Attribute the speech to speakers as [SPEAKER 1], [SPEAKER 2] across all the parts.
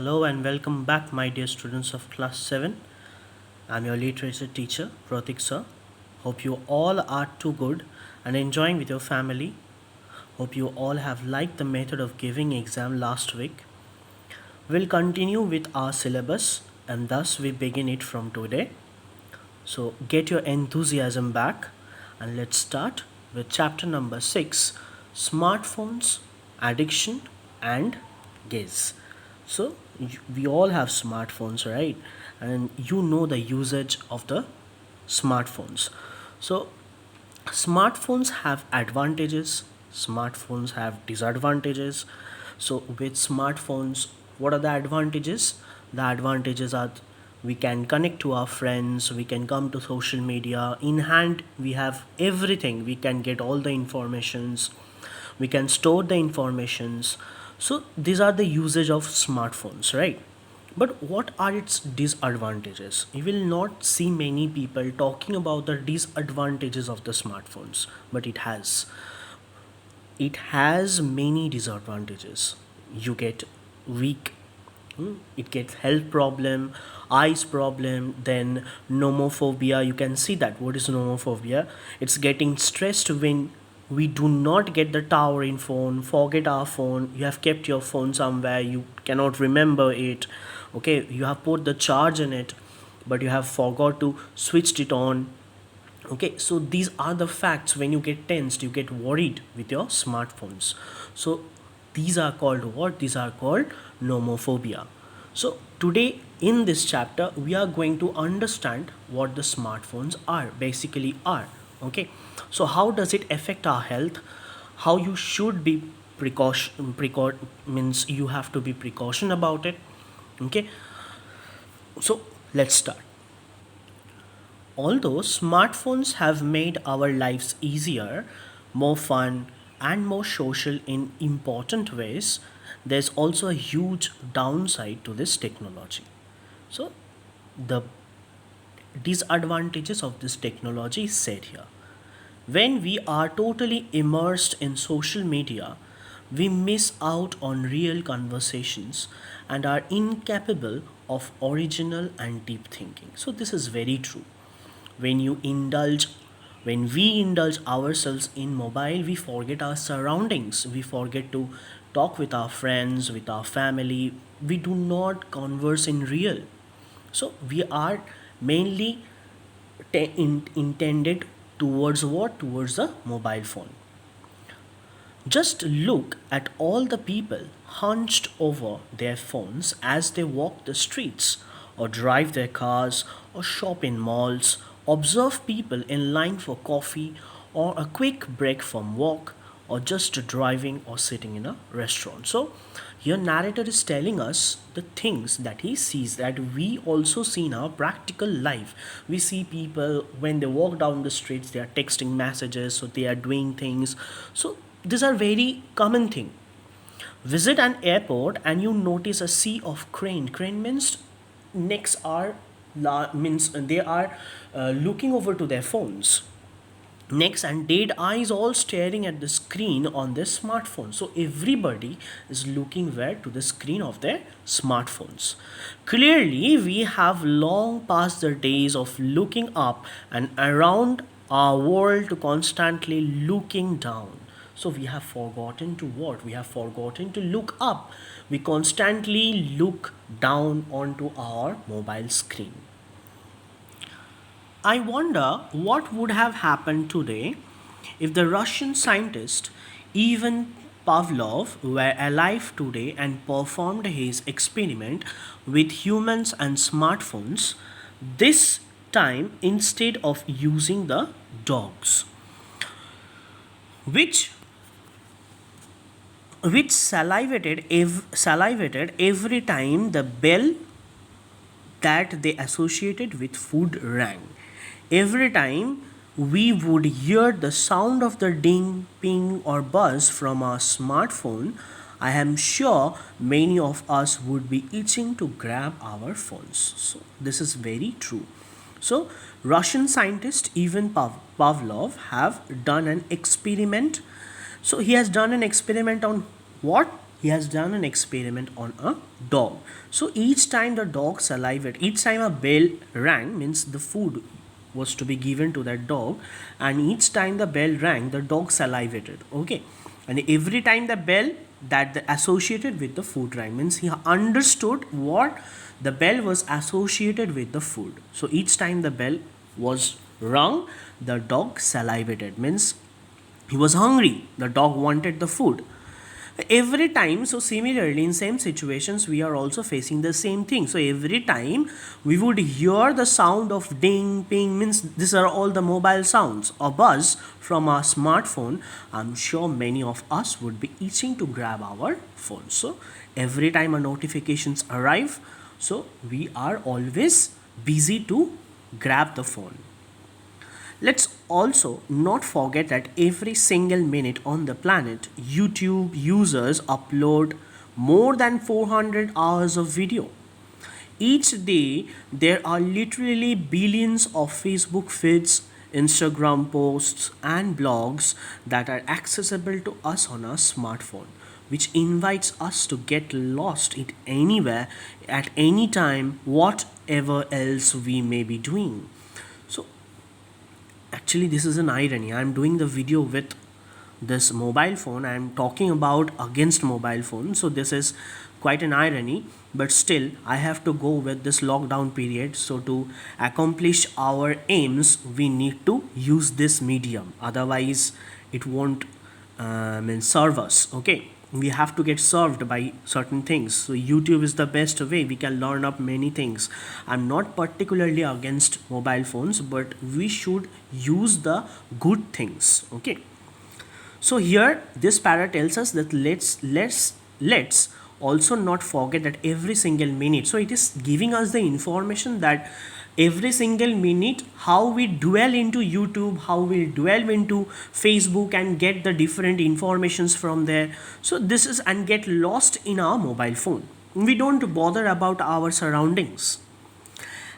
[SPEAKER 1] Hello and welcome back, my dear students of class 7. I'm your literature teacher, Pratik sir. Hope you all are too good and enjoying with your family. Hope you all have liked the method of giving exam last week. We'll continue with our syllabus and thus we begin it from today. So get your enthusiasm back and let's start with chapter number 6, smartphones, addiction and gaze. So we all have smartphones, right? And you know the usage of the smartphones. So smartphones have advantages, smartphones have disadvantages. So with smartphones, what are the advantages? The advantages are we can connect to our friends, we can come to social media in hand, we have everything, we can get all the informations, we can store the informations. So these are the usage of smartphones, right? But what are its disadvantages? You will not see many people talking about the disadvantages of the smartphones, but it has many disadvantages. You get weak, it gets health problem, eyes problem, then nomophobia. You can see that. What is nomophobia? It's getting stressed when we do not get the tower in phone, forget our phone, you have kept your phone somewhere, you cannot remember it. Okay, you have put the charge in it, but you have forgot to switch it on. Okay, so these are the facts. When you get tensed, you get worried with your smartphones. So these are called what? These are called nomophobia. So today in this chapter we are going to understand what the smartphones are basically are. Okay, so how does it affect our health? How you should be precaution means you have to be precaution about it. Okay, so let's start. Although smartphones have made our lives easier, more fun, and more social in important ways, there's also a huge downside to this technology. So, the disadvantages of this technology is said here. When we are totally immersed in social media, we miss out on real conversations and are incapable of original and deep thinking. So, this is very true. When you indulge when we indulge ourselves in mobile, we forget our surroundings, we forget to talk with our friends, with our family, we do not converse in real. So we are mainly intended towards what? Towards the mobile phone. Just look at all the people hunched over their phones as they walk the streets, or drive their cars, or shop in malls. Observe people in line for coffee, or a quick break from work, or just driving or sitting in a restaurant. So, here narrator is telling us the things that he sees that we also see in our practical life. We see people when they walk down the streets, they are texting messages, so they are doing things. So these are very common thing. Visit an airport and you notice a sea of crane means necks are means they are looking over to their phones, necks and dead eyes all staring at the screen on their smartphone. So everybody is looking where? To the screen of their smartphones. Clearly we have long passed the days of looking up and around our world to constantly looking down. So we have forgotten to what? We have forgotten to look up. We constantly look down onto our mobile screen. I wonder what would have happened today if the Russian scientist Ivan Pavlov were alive today and performed his experiment with humans and smartphones, this time instead of using the dogs, which salivated every time the bell that they associated with food rang. Every time we would hear the sound of the ding, ping, or buzz from our smartphone, I am sure many of us would be itching to grab our phones. So, this is very true. So, Russian scientist even Pavlov have done an experiment. So, he has done an experiment on what? he has done an experiment on a dog. So each time the dog salivated, each time a bell rang, means the food was to be given to that dog, and each time the bell rang, the dog salivated. Okay, and every time the bell that the associated with the food rang, means he understood what the bell was associated with the food. So each time the bell was rung, the dog salivated, means he was hungry, the dog wanted the food every time. So similarly, in same situations, we are also facing the same thing. So every time we would hear the sound of ding ping, means these are all the mobile sounds or buzz from our smartphone, I'm sure many of us would be itching to grab our phone. So every time a notifications arrive, so we are always busy to grab the phone. Let's also not forget that every single minute on the planet, YouTube users upload more than 400 hours of video. Each day, there are literally billions of Facebook feeds, Instagram posts, and blogs that are accessible to us on our smartphone, which invites us to get lost it anywhere, at any time, whatever else we may be doing. So actually, this is an irony. I'm doing the video with this mobile phone. I'm talking about against mobile phone. So this is quite an irony. But still, I have to go with this lockdown period. So to accomplish our aims, we need to use this medium. Otherwise, it won't serve us. Okay, we have to get served by certain things. So YouTube is the best way we can learn up many things. I'm not particularly against mobile phones, but we should use the good things. Okay, so here this para tells us that let's also not forget that every single minute, so it is giving us the information that every single minute how we dwell into YouTube, how we dwell into Facebook and get the different informations from there. So this is, and get lost in our mobile phone. We don't bother about our surroundings.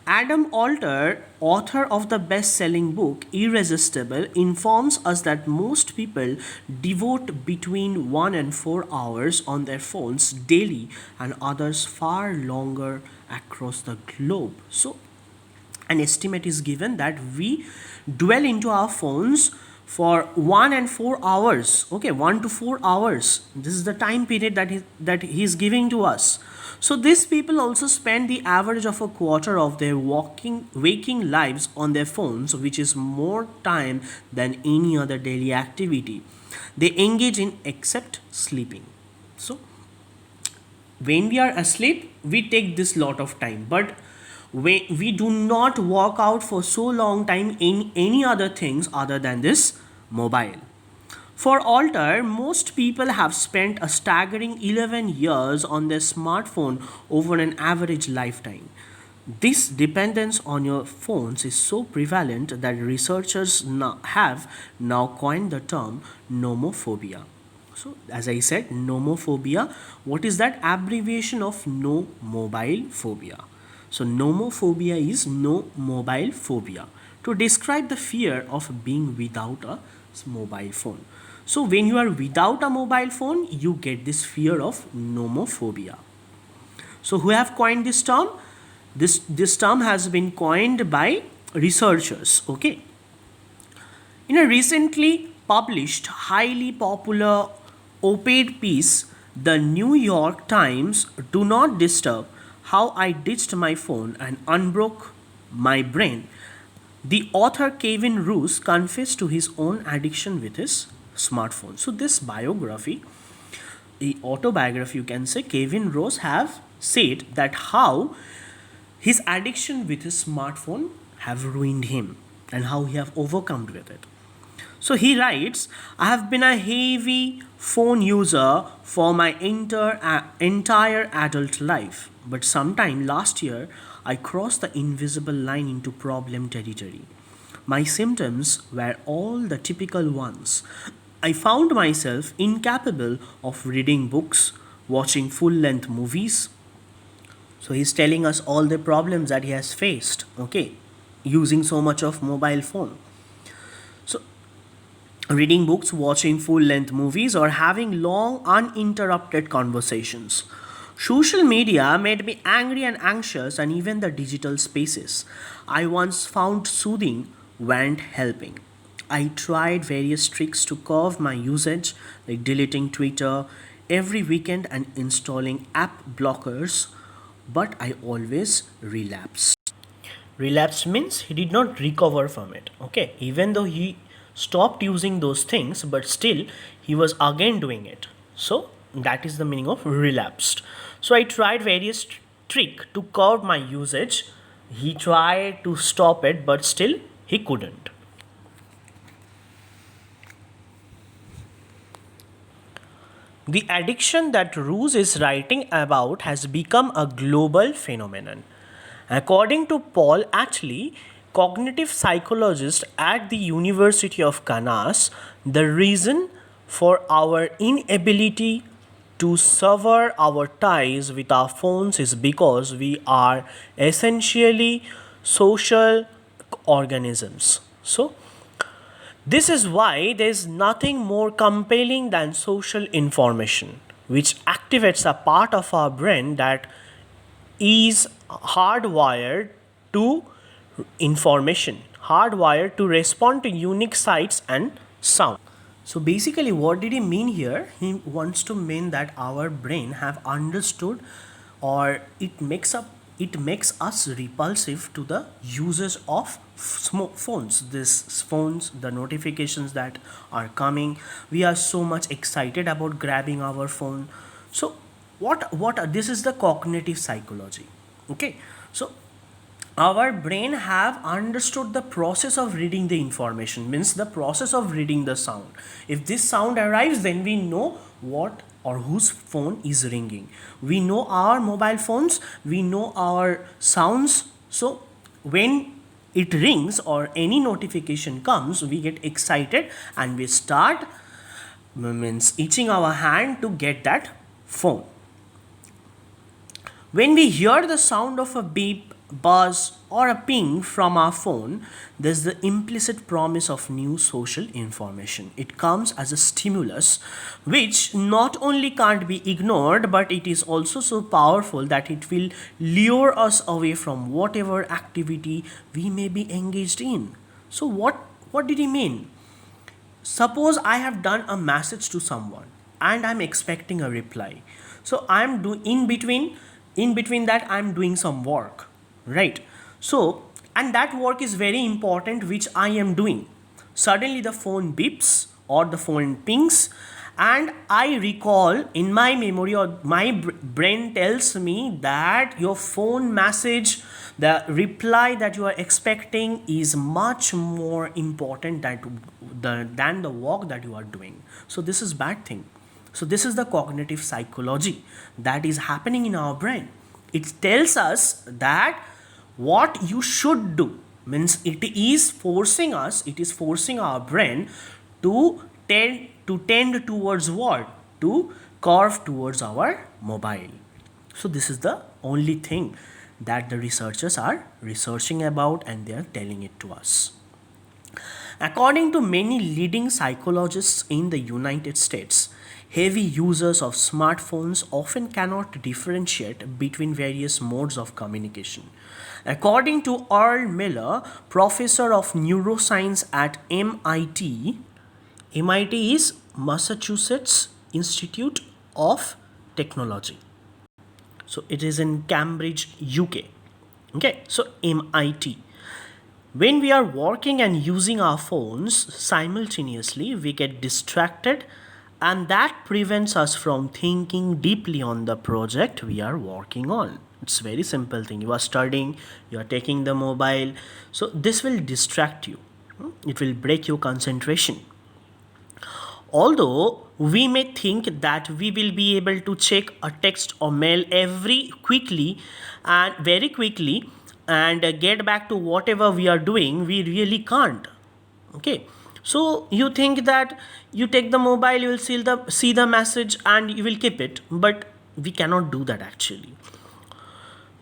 [SPEAKER 1] Adam Alter, author of the best selling book Irresistible, informs us that most people devote between 1 and 4 hours on their phones daily, and others far longer across the globe. So, an estimate is given that we dwell into our phones for 1 and 4 hours. Okay, 1 to 4 hours, this is the time period that he is giving to us. So these people also spend the average of a quarter of their waking lives on their phones, which is more time than any other daily activity they engage in except sleeping. So when we are asleep, we take this lot of time, but we do not walk out for so long time in any other things other than this mobile. For Alter, most people have spent a staggering 11 years on their smartphone over an average lifetime. This dependence on your phones is so prevalent that researchers have now coined the term nomophobia. So, as I said, nomophobia, what is that? Abbreviation of no mobile phobia. So, nomophobia is no mobile phobia to describe the fear of being without a mobile phone. So, when you are without a mobile phone, you get this fear of nomophobia. So, who have coined this term? This term has been coined by researchers. Okay. In a recently published, highly popular op-ed piece, the New York Times, "Do Not Disturb: How I Ditched My Phone and Unbroke My Brain," the author Kevin Roose confessed to his own addiction with his smartphone. So this biography, the autobiography you can say, Kevin Roose have said that how his addiction with his smartphone have ruined him and how he have overcome with it. So he writes, "I have been a heavy phone user for my entire adult life. But sometime last year, I crossed the invisible line into problem territory. My symptoms were all the typical ones. I found myself incapable of reading books, watching full length movies." So he's telling us all the problems that he has faced, okay, using so much of mobile phone. So reading books, watching full length movies, or having long, uninterrupted conversations. Social media made me angry and anxious, and even the digital spaces I once found soothing weren't helping. I tried various tricks to curb my usage, like deleting Twitter every weekend and installing app blockers, but I always relapsed. Relapsed means he did not recover from it. Okay, even though he stopped using those things, but still he was again doing it. So that is the meaning of relapsed. So I tried various trick to curb my usage. He tried to stop it, but still he couldn't. The addiction that Roos is writing about has become a global phenomenon. According to Paul Atlee, cognitive psychologist at the University of Kansas, the reason for our inability to sever our ties with our phones is because we are essentially social organisms. So, this is why there is nothing more compelling than social information, which activates a part of our brain that is hardwired to information, hardwired to respond to unique sights and sound. So basically, what did he mean here? He wants to mean that our brain have understood, or it makes us repulsive to the users of phones. This phones, the notifications that are coming, we are so much excited about grabbing our phone. So what this is the cognitive psychology. Okay, so our brain have understood the process of reading the information, means the process of reading the sound. If this sound arrives, then we know what or whose phone is ringing. We know our mobile phones, we know our sounds. So when it rings or any notification comes, we get excited and we start means itching our hand to get that phone. When we hear the sound of a beep, buzz, or a ping from our phone, there's the implicit promise of new social information. It comes as a stimulus, which not only can't be ignored, but it is also so powerful that it will lure us away from whatever activity we may be engaged in. So, what did he mean? Suppose I have done a message to someone and I'm expecting a reply. So I'm doing in between that I'm doing some work, right? So and that work is very important which I am doing. Suddenly the phone beeps or the phone pings, and I recall in my memory, or my brain tells me that your phone message, the reply that you are expecting, is much more important than the work that you are doing. So this is bad thing. So this is the cognitive psychology that is happening in our brain. It tells us that what you should do, means it is forcing our brain to tend towards what? To curve towards our mobile. So this is the only thing that the researchers are researching about, and they are telling it to us. According to many leading psychologists in the United States, heavy users of smartphones often cannot differentiate between various modes of communication. According to Earl Miller, professor of neuroscience at MIT is Massachusetts Institute of Technology. So it is in Cambridge, UK. Okay, so MIT. When we are working and using our phones simultaneously, we get distracted, and that prevents us from thinking deeply on the project we are working on. It's a very simple thing. You are studying, you are taking the mobile, so this will distract you. It will break your concentration. Although we may think that we will be able to check a text or mail very quickly and get back to whatever we are doing, we really can't. Okay, so you think that you take the mobile, you will see the message and you will keep it, but we cannot do that actually.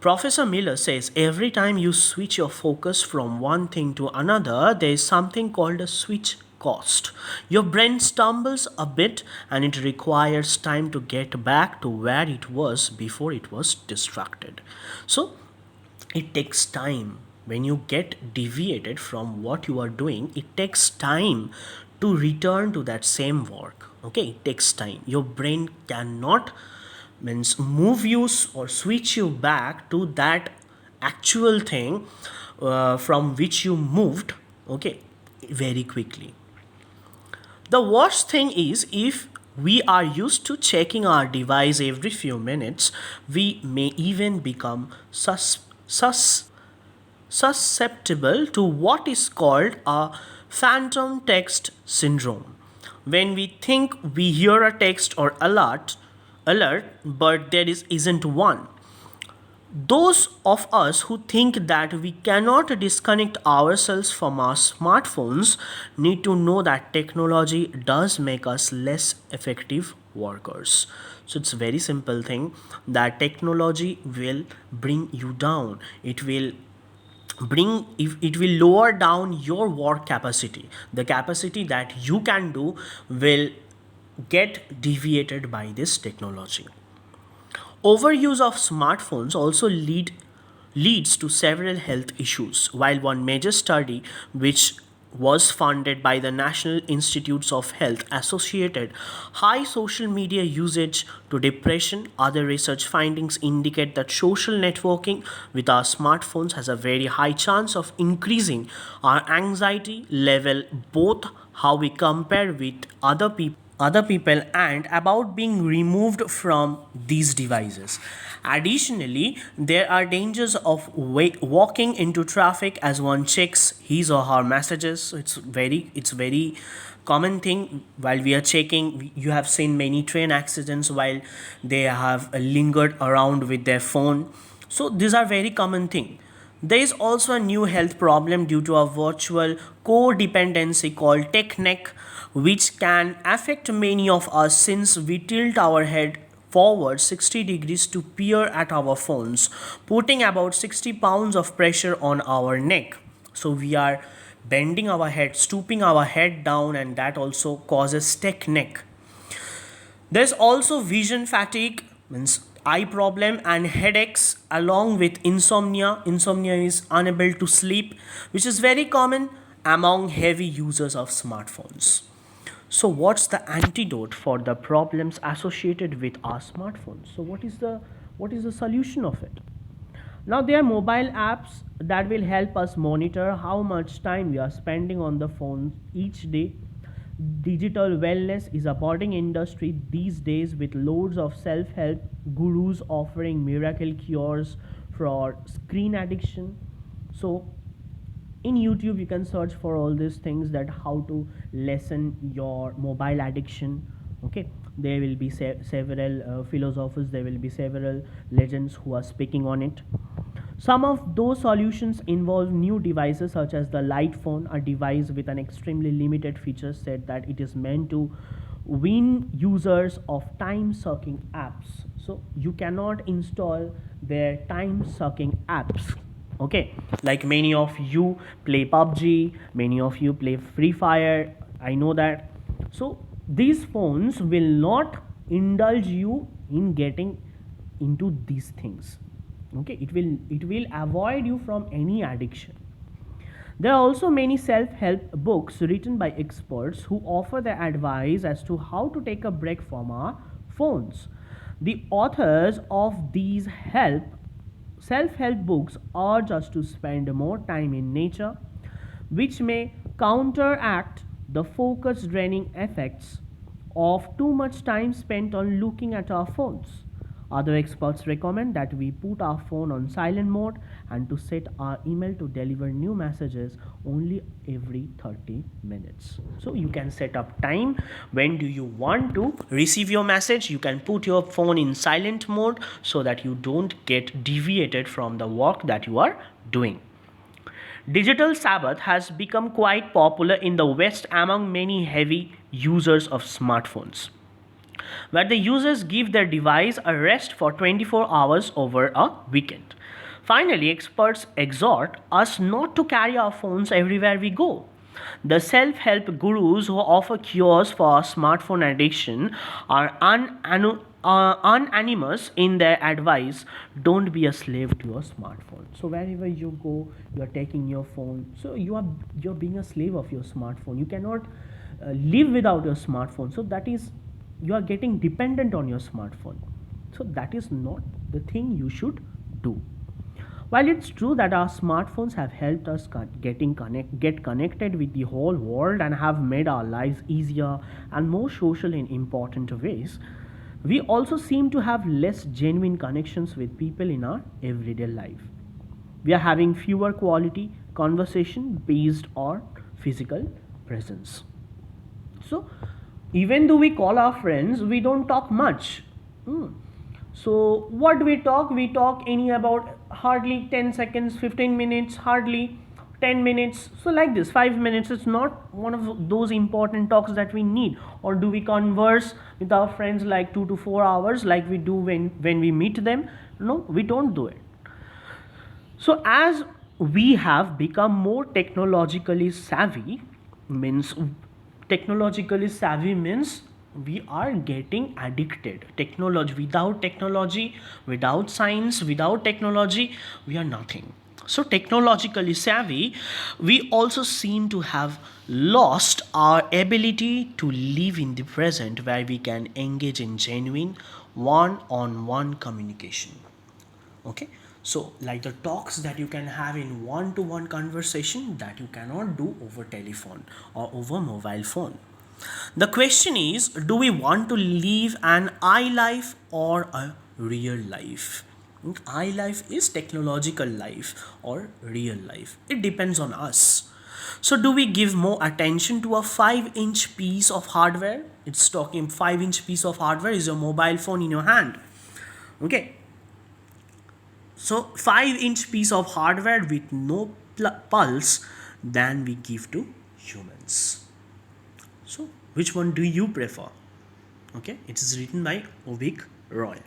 [SPEAKER 1] Professor Miller says every time you switch your focus from one thing to another, there is something called a switch cost. Your brain stumbles a bit and it requires time to get back to where it was before it was distracted. So, it takes time. When you get deviated from what you are doing, it takes time to return to that same work. Okay, it takes time. Your brain cannot means move you or switch you back to that actual thing from which you moved, okay, very quickly. The worst thing is if we are used to checking our device every few minutes, we may even become susceptible to what is called a phantom text syndrome. When we think we hear a text or alert, but there isn't one. Those of us who think that we cannot disconnect ourselves from our smartphones need to know that technology does make us less effective workers. So it's a very simple thing that technology will bring you down. It will lower down your work capacity. The capacity that you can do will get deviated by this technology. Overuse of smartphones also leads to several health issues. While one major study, which was funded by the National Institutes of Health, associated high social media usage to depression, other research findings indicate that social networking with our smartphones has a very high chance of increasing our anxiety level, both how we compare with other people and about being removed from these devices. Additionally, there are dangers of walking into traffic as one checks his or her messages. So it's very common thing while we are checking. You have seen many train accidents while they have lingered around with their phone. So these are very common thing. There is also a new health problem due to a virtual codependency called tech neck, which can affect many of us since we tilt our head forward 60 degrees to peer at our phones, putting about 60 pounds of pressure on our neck. So we are bending our head, stooping our head down, and that also causes tech neck. There's also vision fatigue, means eye problem and headaches along with insomnia. Insomnia is unable to sleep, which is very common among heavy users of smartphones. So what's the antidote for the problems associated with our smartphones? So what is the solution of it? Now, there are mobile apps that will help us monitor how much time we are spending on the phone each day. Digital wellness is a budding industry these days with loads of self help gurus offering miracle cures for screen addiction. So, in YouTube you can search for all these things that how to lessen your mobile addiction. Okay, there will be several philosophers, there will be several legends who are speaking on it. Some of those solutions involve new devices such as the light phone, a device with an extremely limited feature set that it is meant to wean users of time sucking apps. So you cannot install their time sucking apps. Okay, like many of you play PUBG, many of you play Free Fire, I know that. So these phones will not indulge you in getting into these things. Okay, it will avoid you from any addiction. There are also many self-help books written by experts who offer their advice as to how to take a break from our phones. The authors of these self-help books urge us to spend more time in nature, which may counteract the focus draining effects of too much time spent on looking at our phones. Other experts recommend that we put our phone on silent mode and to set our email to deliver new messages only every 30 minutes. So you can set up time when do you want to receive your message. You can put your phone in silent mode so that you don't get deviated from the work that you are doing. Digital Sabbath has become quite popular in the West among many heavy users of smartphones, where the users give their device a rest for 24 hours over a weekend. Finally, experts exhort us not to carry our phones everywhere we go. The self help gurus who offer cures for smartphone addiction are unanimous in their advice. Don't be a slave to your smartphone. So wherever you go, you are taking your phone. So you're being a slave of your smartphone. You cannot live without your smartphone. So that is, you are getting dependent on your smartphone. So that is not the thing you should do. While it's true that our smartphones have helped us get connected with the whole world and have made our lives easier and more social in important ways, we also seem to have less genuine connections with people in our everyday life. We are having fewer quality conversation based on physical presence. So, even though we call our friends, we don't talk much. Hmm. So, what do we talk? We talk any about hardly 10 seconds, 15 minutes, hardly 10 minutes. So, like this, 5 minutes. It's not one of those important talks that we need. Or do we converse with our friends like 2 to 4 hours like we do when we meet them? No, we don't do it. So, as we have become more technologically savvy, means technologically savvy means we are getting addicted. Technology, without science, without technology, we are nothing. So, technologically savvy, we also seem to have lost our ability to live in the present where we can engage in genuine one on one communication. Okay, so like the talks that you can have in one to one conversation that you cannot do over telephone or over mobile phone. The question is, do we want to live an I life or a real life? I life is technological life or real life. It depends on us. So, do we give more attention to a 5-inch piece of hardware? It's talking 5-inch piece of hardware is your mobile phone in your hand. Okay, so 5-inch piece of hardware with no pulse than we give to humans. So which one do you prefer? Okay, it is written by Ovik Roy.